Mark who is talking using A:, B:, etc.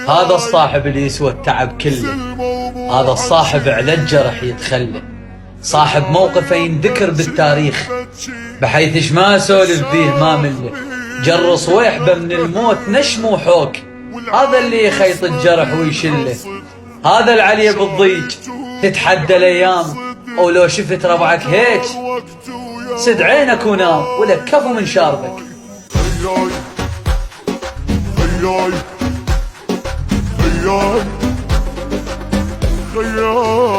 A: هذا الصاحب اللي يسوى التعب كله، هذا الصاحب على الجرح يتخلى، صاحب موقفه ينذكر بالتاريخ، بحيث ما اسولف بيه ما مله، جر صويحبه من الموت نشمو حوك، هذا اللي يخيط الجرح ويشله، هذا العلي بالضيج تتحدى الايام، ولو شفت ربعك هيك سد عينك ونام ولك كفو من شاربك.
B: خياي